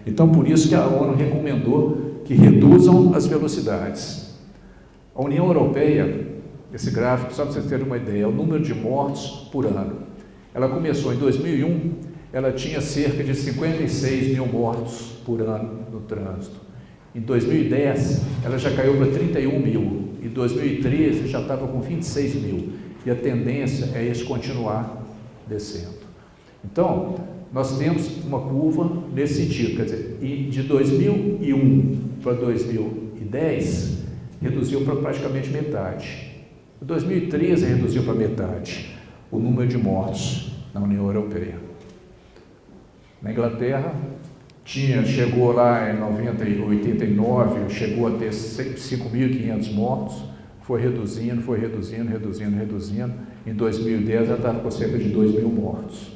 Então, por isso que a ONU recomendou que reduzam as velocidades. A União Europeia, esse gráfico, só para vocês terem uma ideia, é o número de mortos por ano. Ela começou em 2001, ela tinha cerca de 56 mil mortos por ano no trânsito. Em 2010, ela já caiu para 31 mil. Em 2013, já estava com 26 mil. E a tendência é isso continuar descendo. Então, nós temos uma curva nesse sentido. Quer dizer, de 2001 para 2010, reduziu para praticamente metade. Em 2013, reduziu para metade o número de mortos na União Europeia. Na Inglaterra, chegou lá em 89, chegou a ter 5.500 mortos, foi reduzindo. Em 2010, já estava com cerca de 2.000 mortos.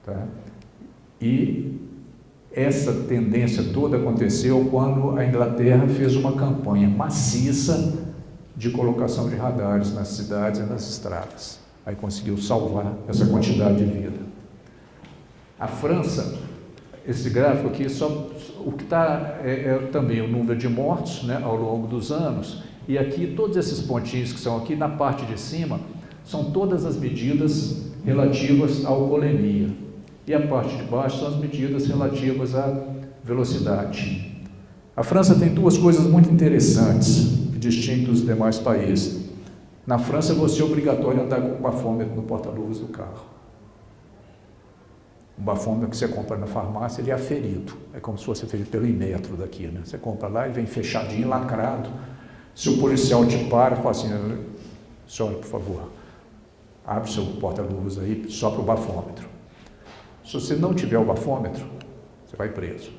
Tá? E essa tendência toda aconteceu quando a Inglaterra fez uma campanha maciça de colocação de radares nas cidades e nas estradas. Aí conseguiu salvar essa quantidade de vida. A França, esse gráfico aqui, o que está é também o número de mortos, né, ao longo dos anos, e aqui todos esses pontinhos que são aqui na parte de cima, são todas as medidas relativas à alcoolemia, e a parte de baixo são as medidas relativas à velocidade. A França tem duas coisas muito interessantes, que distinguem dos demais países. Na França, você é obrigatório andar com o bafômetro no porta-luvas do carro. O bafômetro que você compra na farmácia, ele é aferido. É como se fosse aferido pelo Inmetro daqui, né? Você compra lá e vem fechadinho, lacrado. Se o policial te para, fala assim, senhora, por favor, abre seu porta-luvas aí, sopra o bafômetro. Se você não tiver o bafômetro, você vai preso.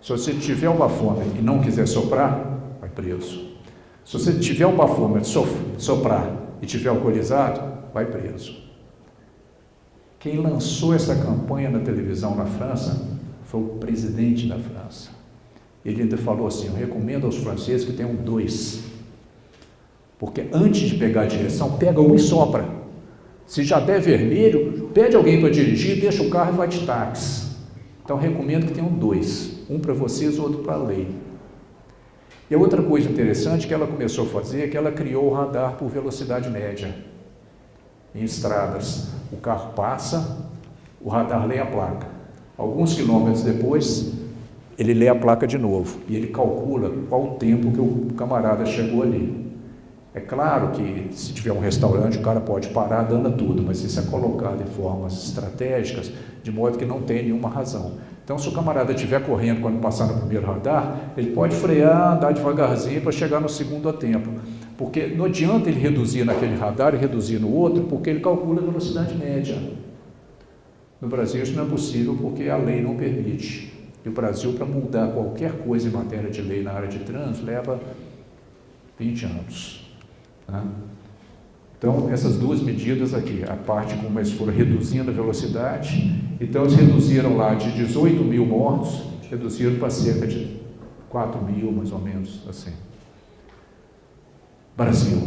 Se você tiver o bafômetro e não quiser soprar, vai preso. Se você tiver o bafômetro, soprar e tiver alcoolizado, vai preso. Quem lançou essa campanha na televisão na França foi o presidente da França. Ele ainda falou assim, eu recomendo aos franceses que tenham 2. Porque antes de pegar a direção, pega um e sopra. Se já der vermelho, pede alguém para dirigir, deixa o carro e vai de táxi. Então, recomendo que tenham 2. Um para vocês, outro para a lei. E a outra coisa interessante que ela começou a fazer é que ela criou o radar por velocidade média. Em estradas, o carro passa, o radar lê a placa. Alguns quilômetros depois, ele lê a placa de novo e ele calcula qual o tempo que o camarada chegou ali. É claro que se tiver um restaurante, o cara pode parar, anda tudo, mas isso é colocado em formas estratégicas, de modo que não tem nenhuma razão. Então, se o camarada estiver correndo quando passar no primeiro radar, ele pode frear, andar devagarzinho para chegar no segundo a tempo. Porque não adianta ele reduzir naquele radar e reduzir no outro, porque ele calcula a velocidade média. No Brasil isso não é possível porque a lei não permite. E o Brasil, para mudar qualquer coisa em matéria de lei na área de trânsito, leva 20 anos. Né? Então, essas duas medidas aqui, a parte como eles foram reduzindo a velocidade, então eles reduziram lá de 18 mil mortos, reduziram para cerca de 4 mil, mais ou menos, assim. Brasil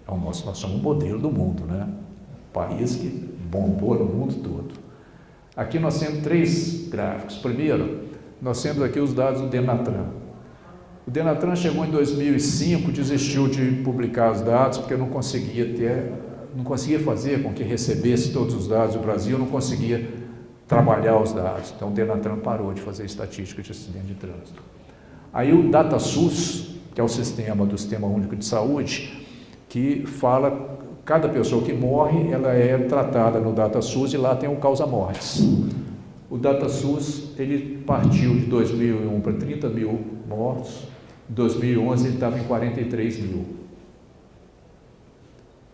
nós somos um modelo do mundo, né? Um país que bombou no mundo todo. Aqui nós temos 3 gráficos. Primeiro, nós temos aqui os dados do Denatran. O Denatran chegou em 2005, desistiu de publicar os dados porque não conseguia fazer com que recebesse todos os dados do Brasil, não conseguia trabalhar os dados. Então o Denatran parou de fazer estatística de acidente de trânsito. Aí o DataSUS, que é o sistema do Sistema Único de Saúde, que fala, cada pessoa que morre, ela é tratada no DataSUS e lá tem o causa-mortes. O DataSUS, ele partiu de 2001 para 30 mil mortos, em 2011 ele estava em 43 mil.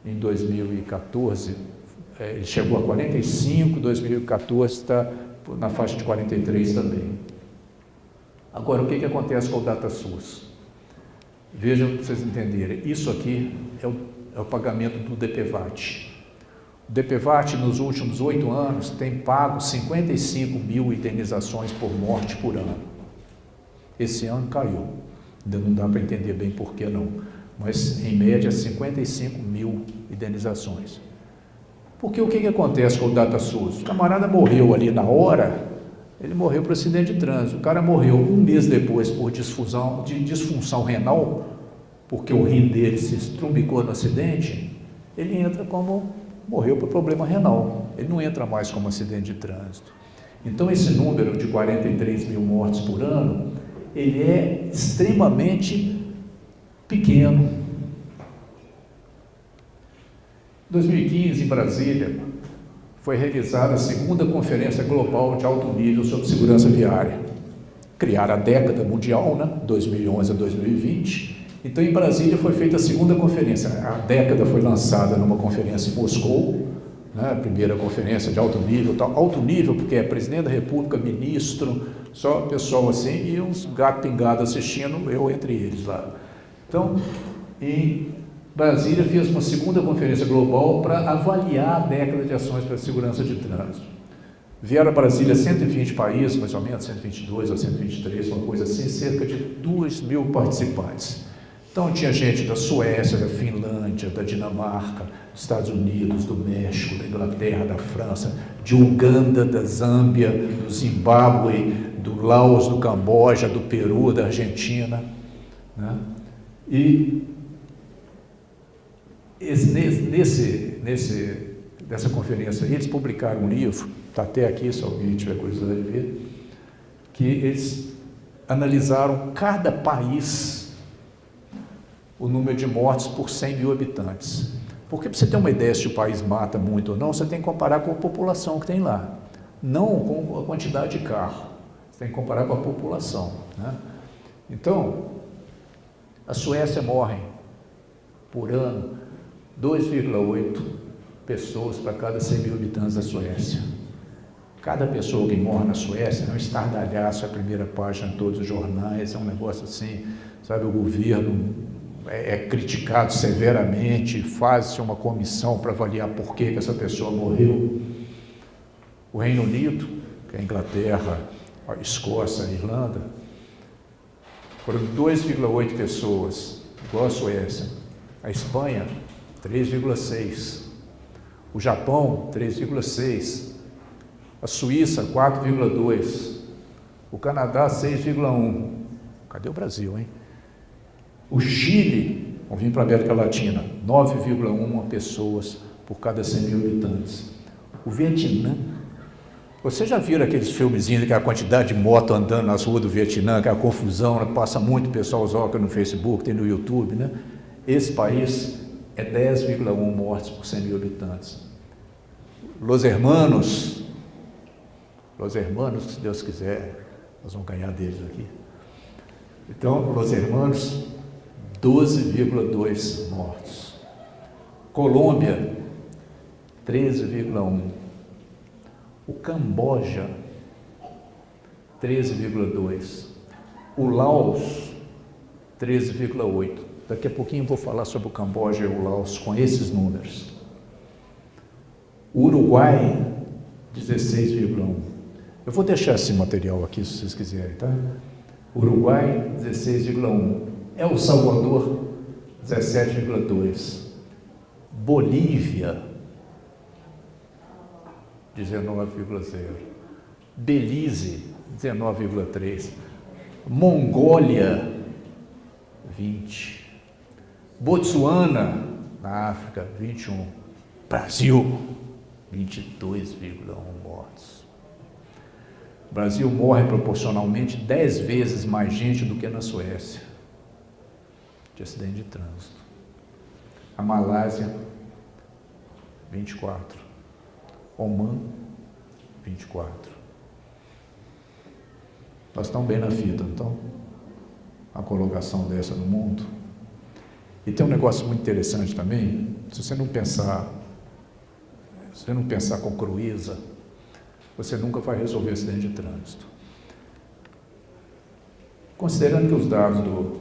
Em 2014, ele chegou a 45, 2014 está na faixa de 43 também. Agora, o que acontece com o DataSUS? Vejam para vocês entenderem, isso aqui é o pagamento do DPVAT. O DPVAT, nos últimos 8 anos, tem pago 55 mil indenizações por morte por ano. Esse ano caiu. Ainda não dá para entender bem por que não. Mas, em média, 55 mil indenizações. Porque o que acontece com o DataSUS? O camarada morreu ali na hora, ele morreu por acidente de trânsito. O cara morreu um mês depois por disfunção renal, porque o rim dele se estrumbicou no acidente, ele entra como morreu por problema renal. Ele não entra mais como acidente de trânsito. Então, esse número de 43 mil mortes por ano, ele é extremamente pequeno. Em 2015, em Brasília, foi realizada a segunda Conferência Global de Alto Nível sobre Segurança Viária. Criaram a década mundial, né? 2011 a 2020. Então, em Brasília foi feita a segunda conferência. A década foi lançada numa conferência em Moscou, né? A primeira conferência de alto nível, alto nível porque é presidente da República, ministro, só pessoal assim, e uns gato pingado assistindo, eu entre eles lá. Então, em Brasília fez uma segunda conferência global para avaliar a década de ações para a segurança de trânsito. Vieram a Brasília 120 países, mais ou menos, 122 ou 123, uma coisa assim, cerca de 2.000 participantes. Então tinha gente da Suécia, da Finlândia, da Dinamarca, dos Estados Unidos, do México, da Inglaterra, da França, de Uganda, da Zâmbia, do Zimbábue, do Laos, do Camboja, do Peru, da Argentina, né? E nessa conferência aí, eles publicaram um livro, está até aqui, se alguém tiver curiosidade de ver, que eles analisaram cada país, o número de mortes por 100 mil habitantes. Porque para você ter uma ideia se o país mata muito ou não, você tem que comparar com a população que tem lá, não com a quantidade de carro, você tem que comparar com a população, né? Então, a Suécia morre por ano 2,8 pessoas para cada 100 mil habitantes da Suécia. Cada pessoa que morre na Suécia é um estardalhaço, a primeira página em todos os jornais, é um negócio assim, sabe, o governo é criticado severamente, faz-se uma comissão para avaliar por que essa pessoa morreu. O Reino Unido, que é a Inglaterra, a Escócia, a Irlanda, foram 2,8 pessoas, igual a Suécia. A Espanha, 3,6. O Japão, 3,6. A Suíça, 4,2. O Canadá, 6,1. Cadê o Brasil, hein? O Chile, vamos vir para a América Latina, 9,1 pessoas por cada 100 mil habitantes. O Vietnã, vocês já viram aqueles filmezinhos, aquela quantidade de moto andando nas ruas do Vietnã, aquela confusão, né? Passa muito pessoal zoca no Facebook, tem no YouTube, né? Esse país é 10,1 mortes por 100 mil habitantes. Los Hermanos, se Deus quiser, nós vamos ganhar deles aqui. Então, Los Hermanos, 12,2 mortos. Colômbia, 13,1. O Camboja, 13,2. O Laos, 13,8. Daqui a pouquinho eu vou falar sobre o Camboja e o Laos com esses números. O Uruguai, 16,1. Eu vou deixar esse material aqui, se vocês quiserem, tá? Uruguai, 16,1. El Salvador, 17,2. Bolívia, 19,0. Belize, 19,3. Mongólia, 20. Botsuana, na África, 21. Brasil, 22,1 mortos. O Brasil morre proporcionalmente 10 vezes mais gente do que na Suécia, de acidente de trânsito. A Malásia, 24. Oman, 24. Nós estamos bem na fita, então, a colocação dessa no mundo. E tem um negócio muito interessante também, se você não pensar com crueza, você nunca vai resolver acidente de trânsito. Considerando que os dados do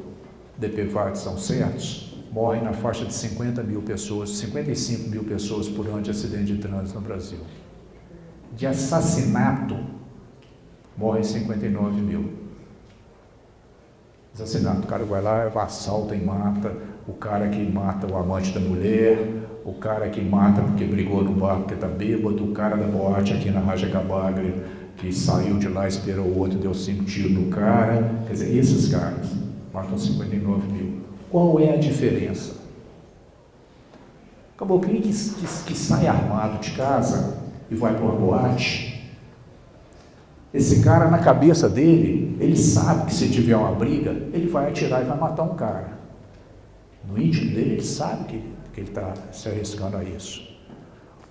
DPVAT são certos, morrem na faixa de 50 mil pessoas, 55 mil pessoas por ano de acidente de trânsito no Brasil. De assassinato, morrem 59 mil. Assassinato, o cara vai lá, assalta e mata, o cara que mata o amante da mulher, o cara que mata porque brigou no bar porque está bêbado, o cara da boate aqui na Raja Cabagre, que saiu de lá, esperou o outro, deu 5 tiros no cara. Quer dizer, esses caras matam 59 mil. Qual é a diferença? Acabou que sai armado de casa e vai para uma boate. Esse cara, na cabeça dele, ele sabe que se tiver uma briga, ele vai atirar e vai matar um cara. No íntimo dele, ele sabe que ele está se arriscando a isso.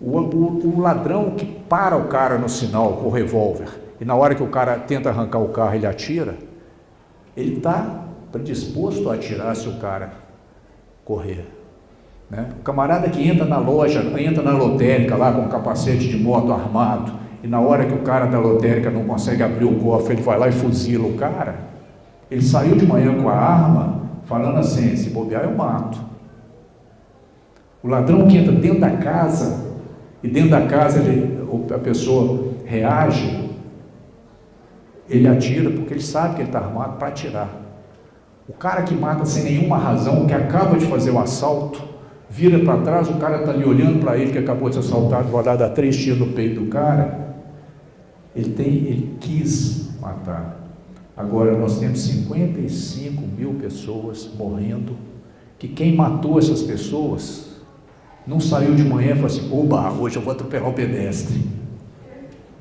O ladrão que para o cara no sinal com o revólver, e na hora que o cara tenta arrancar o carro, ele atira, ele está predisposto a atirar se o cara correr. Né? O camarada que entra na loja, entra na lotérica lá com um capacete de moto armado, e na hora que o cara da lotérica não consegue abrir o cofre, ele vai lá e fuzila o cara. Ele saiu de manhã com a arma, falando assim: se bobear eu mato. O ladrão que entra dentro da casa, e dentro da casa a pessoa reage, ele atira porque ele sabe que ele está armado para atirar. O cara que mata sem nenhuma razão, que acaba de fazer o assalto, vira para trás, o cara está ali olhando para ele que acabou de ser assaltado, vai lá dar 3 tiros no peito do cara. Ele quis matar. Agora nós temos 55 mil pessoas morrendo, que quem matou essas pessoas não saiu de manhã e falou assim: oba, hoje eu vou atropelar o pedestre.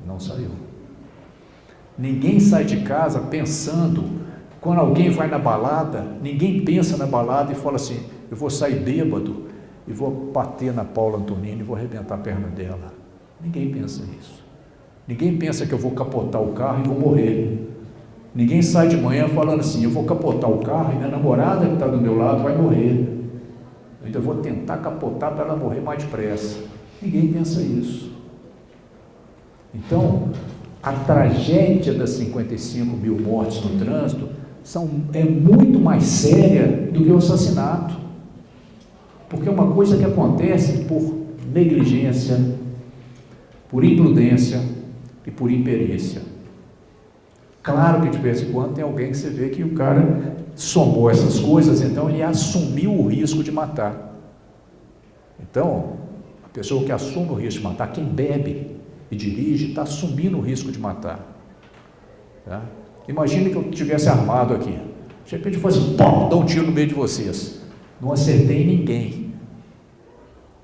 Não saiu. Ninguém sai de casa pensando, quando alguém vai na balada, ninguém pensa na balada e fala assim: eu vou sair bêbado e vou bater na Paula Antonini e vou arrebentar a perna dela. Ninguém pensa nisso. Ninguém pensa que eu vou capotar o carro e vou morrer. Ninguém sai de manhã falando assim: eu vou capotar o carro e minha namorada que está do meu lado vai morrer. Então eu vou tentar capotar para ela morrer mais depressa. Ninguém pensa isso. Então, a tragédia das 55 mil mortes no trânsito é muito mais séria do que o assassinato. Porque é uma coisa que acontece por negligência, por imprudência e por imperícia. Claro que de vez em quando tem alguém que você vê que o cara somou essas coisas, então ele assumiu o risco de matar. Então, a pessoa que assume o risco de matar, quem bebe e dirige, está assumindo o risco de matar. Tá? Imagine que eu estivesse armado aqui, de repente eu fosse, pô, dar um tiro no meio de vocês. Não acertei ninguém.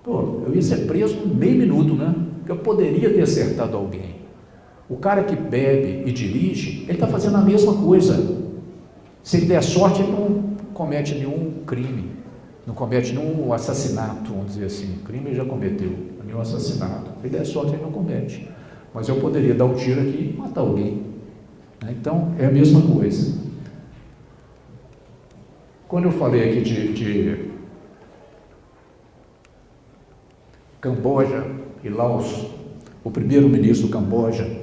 Pô, eu ia ser preso em meio minuto, né? Porque eu poderia ter acertado alguém. O cara que bebe e dirige, ele está fazendo a mesma coisa. Se ele der sorte, ele não comete nenhum crime, não comete nenhum assassinato, vamos dizer assim. Crime ele já cometeu, nenhum assassinato. Se ele der sorte, ele não comete. Mas eu poderia dar um tiro aqui e matar alguém. Então, é a mesma coisa. Quando eu falei aqui de Camboja e Laos, o primeiro-ministro do Camboja,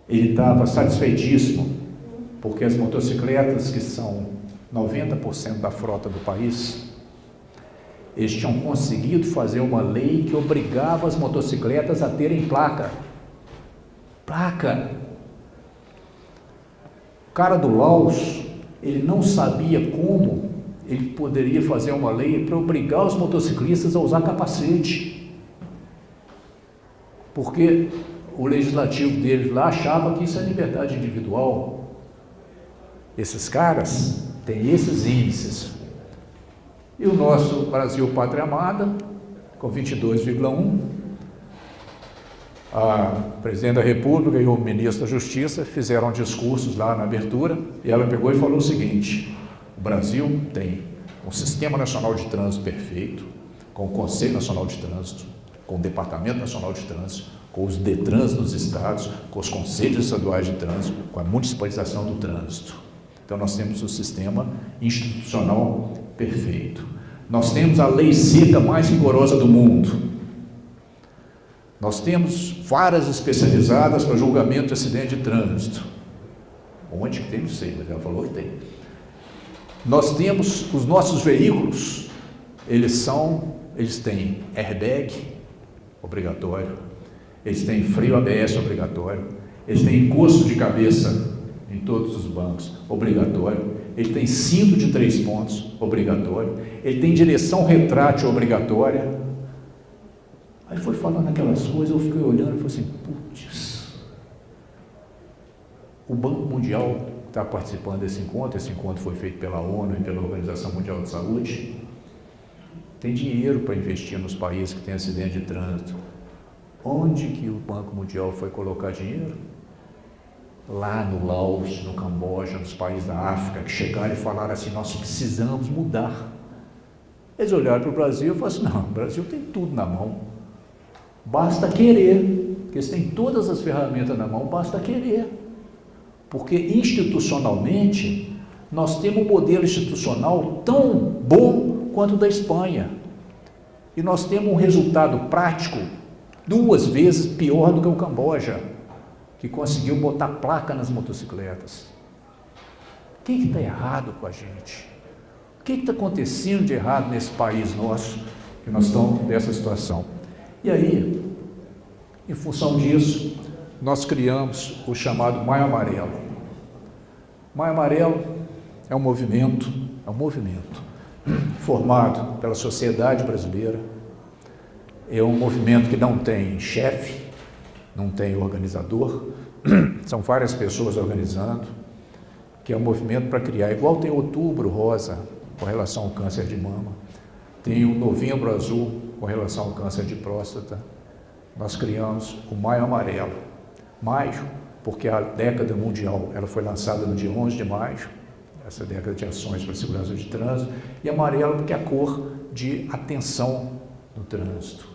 ele estava satisfeitíssimo, porque as motocicletas, que são 90% da frota do país, eles tinham conseguido fazer uma lei que obrigava as motocicletas a terem placa. Placa! O cara do Laos, ele não sabia como ele poderia fazer uma lei para obrigar os motociclistas a usar capacete. Porque o legislativo deles lá achava que isso é liberdade individual. Esses caras têm esses índices. E o nosso Brasil Pátria Amada, com 22,1, a presidente da República e o ministro da Justiça fizeram discursos lá na abertura, e ela pegou e falou o seguinte: o Brasil tem um Sistema Nacional de Trânsito perfeito, com o Conselho Nacional de Trânsito, com o Departamento Nacional de Trânsito, com os DETRANS dos estados, com os Conselhos Estaduais de Trânsito, com a municipalização do trânsito. Então nós temos o sistema institucional perfeito. Nós temos a lei seca mais rigorosa do mundo. Nós temos varas especializadas para julgamento de acidente de trânsito. Onde que tem, não sei, mas ela falou que tem. Nós temos os nossos veículos, eles têm airbag obrigatório, eles têm freio ABS obrigatório, eles têm encosto de cabeça em todos os bancos obrigatório, ele tem cinto de 3 pontos, obrigatório, ele tem direção retrátil obrigatória. Aí foi falando aquelas coisas, eu fiquei olhando e falei assim, putz, o Banco Mundial está participando desse encontro, esse encontro foi feito pela ONU e pela Organização Mundial de Saúde, tem dinheiro para investir nos países que têm acidente de trânsito. Onde que o Banco Mundial foi colocar dinheiro? Lá no Laos, no Camboja, nos países da África, que chegaram e falaram assim, nós precisamos mudar. Eles olharam para o Brasil e falaram assim, não, o Brasil tem tudo na mão, basta querer, porque eles têm todas as ferramentas na mão, basta querer. Porque institucionalmente, nós temos um modelo institucional tão bom quanto o da Espanha. E nós temos um resultado prático 2 vezes pior do que o Camboja, que conseguiu botar placa nas motocicletas. O que está errado com a gente? O que está acontecendo de errado nesse país nosso, que nós estamos nessa situação? E aí, em função disso, nós criamos o chamado Maio Amarelo. Maio Amarelo é um movimento formado pela sociedade brasileira, é um movimento que não tem chefe, não tem organizador, são várias pessoas organizando, que é um movimento para criar, igual tem Outubro Rosa com relação ao câncer de mama, tem o Novembro Azul com relação ao câncer de próstata, nós criamos o Maio Amarelo. Maio, porque a década mundial ela foi lançada no dia 11 de maio, essa década de ações para a segurança de trânsito, e amarelo porque é a cor de atenção no trânsito.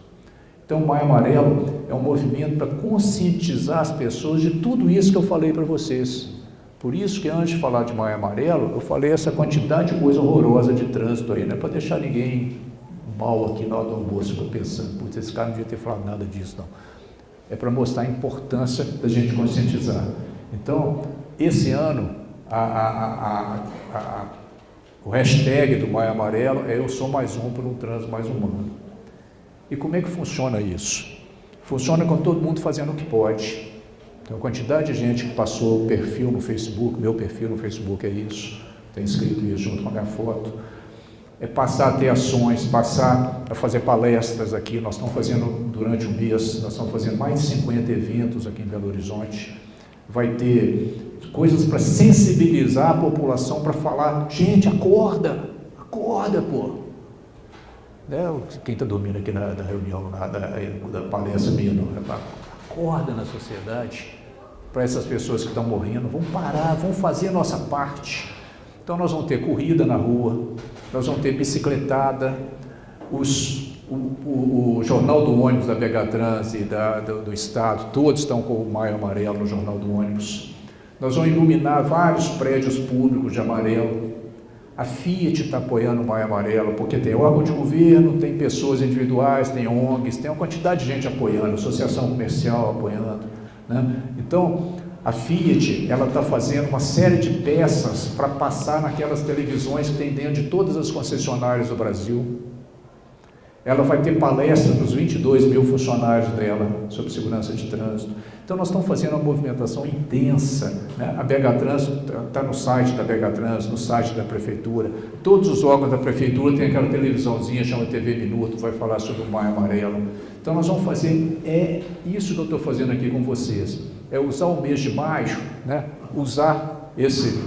Então, o Maio Amarelo é um movimento para conscientizar as pessoas de tudo isso que eu falei para vocês. Por isso que antes de falar de Maio Amarelo, eu falei essa quantidade de coisa horrorosa de trânsito aí, não é para deixar ninguém mal aqui na hora do almoço, ficou pensando, putz, esse cara não devia ter falado nada disso, não. É para mostrar a importância da gente conscientizar. Então, esse ano, o hashtag do Maio Amarelo é Eu Sou Mais Um por um Trânsito Mais Humano. E como é que funciona isso? Funciona com todo mundo fazendo o que pode. Então, a quantidade de gente que passou o perfil no Facebook, meu perfil no Facebook é isso, tem escrito isso junto com a minha foto, é passar a ter ações, passar a fazer palestras aqui. Nós estamos fazendo, durante o mês, nós estamos fazendo mais de 50 eventos aqui em Belo Horizonte. Vai ter coisas para sensibilizar a população, para falar, gente, acorda, pô. Né? Quem está dormindo aqui na reunião, da palestra minha, não, acorda na sociedade, para essas pessoas que estão morrendo, vamos parar, vamos fazer a nossa parte. Então nós vamos ter corrida na rua, nós vamos ter bicicletada, o Jornal do Ônibus da Begatrans e do Estado, todos estão com o Maio Amarelo no Jornal do Ônibus. Nós vamos iluminar vários prédios públicos de amarelo. A Fiat está apoiando o Maio Amarelo, porque tem órgão de governo, tem pessoas individuais, tem ONGs, tem uma quantidade de gente apoiando, associação comercial apoiando, né? Então, a Fiat, ela está fazendo uma série de peças para passar naquelas televisões que tem dentro de todas as concessionárias do Brasil. Ela vai ter palestra para os 22 mil funcionários dela sobre segurança de trânsito. Então, nós estamos fazendo uma movimentação intensa, né? A Begatrans está no site da Begatrans, no site da Prefeitura. Todos os órgãos da Prefeitura têm aquela televisãozinha, chama TV Minuto, vai falar sobre o Maio Amarelo. Então, nós vamos fazer, é isso que eu estou fazendo aqui com vocês, é usar o mês de maio, né? Usar esse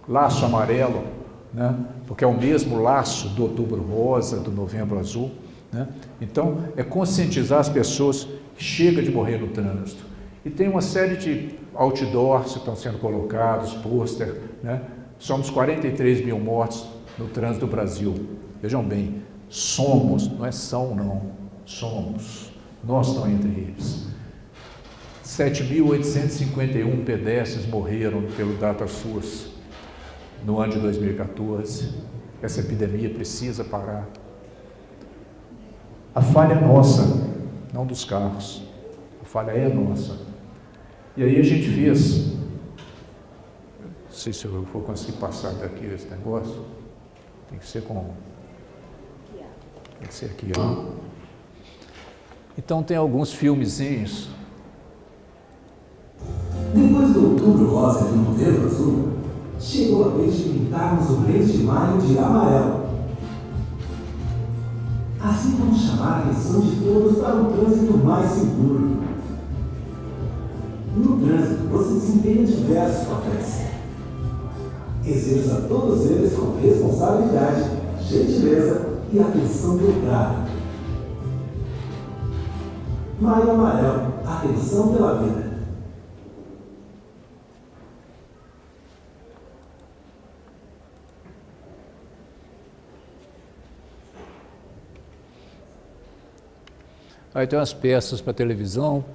laço amarelo, né? Porque é o mesmo laço do Outubro Rosa, do Novembro Azul, né? Então, é conscientizar as pessoas que chega de morrer no trânsito. E tem uma série de outdoors que estão sendo colocados, pôster, né? Somos 43 mil mortos no trânsito do Brasil. Vejam bem, somos, não é são não, somos, nós estamos entre eles. 7.851 pedestres morreram pelo DataSUS no ano de 2014. Essa epidemia precisa parar. A falha é nossa, não dos carros. A falha é nossa. E aí a gente fez, não sei se eu vou conseguir passar daqui esse negócio, tem que ser aqui, ó. Então tem alguns filmezinhos. Depois do Outubro Rosa e do Novembro Azul, chegou a vez de pintarmos o mês de maio de amarelo. Assim vamos chamar a atenção de todos para um trânsito mais seguro. No trânsito, você desempenha diversos papéis. Exerça todos eles com responsabilidade, gentileza e atenção dedicada. Maio Amarelo, atenção pela vida. Aí tem umas peças para televisão.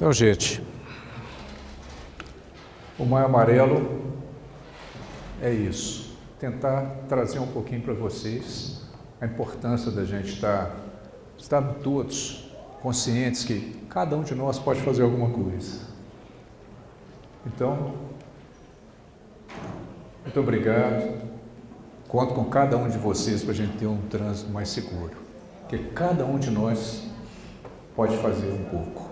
Então, gente, o Maio Amarelo é isso. Tentar trazer um pouquinho para vocês a importância da gente estar todos conscientes que cada um de nós pode fazer alguma coisa. Então, muito obrigado. Conto com cada um de vocês para a gente ter um trânsito mais seguro. Porque cada um de nós pode fazer um pouco.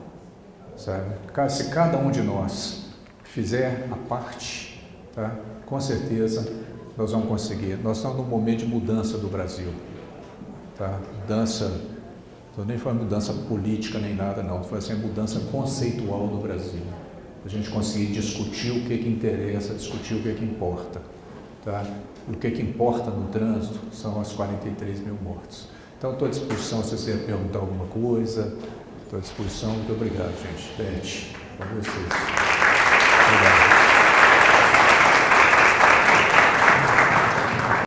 Sabe? Se cada um de nós fizer a parte, tá? Com certeza nós vamos conseguir. Nós estamos num momento de mudança do Brasil. Tá? Mudança, não nem foi mudança política nem nada, não. Foi assim, mudança conceitual no Brasil. A gente conseguir discutir o que interessa, discutir o que importa. Tá? O que importa no trânsito são as 43 mil mortes. Então, estou à disposição se você perguntar alguma coisa. Estou à disposição. Muito obrigado, gente. Beth, com vocês. Obrigado.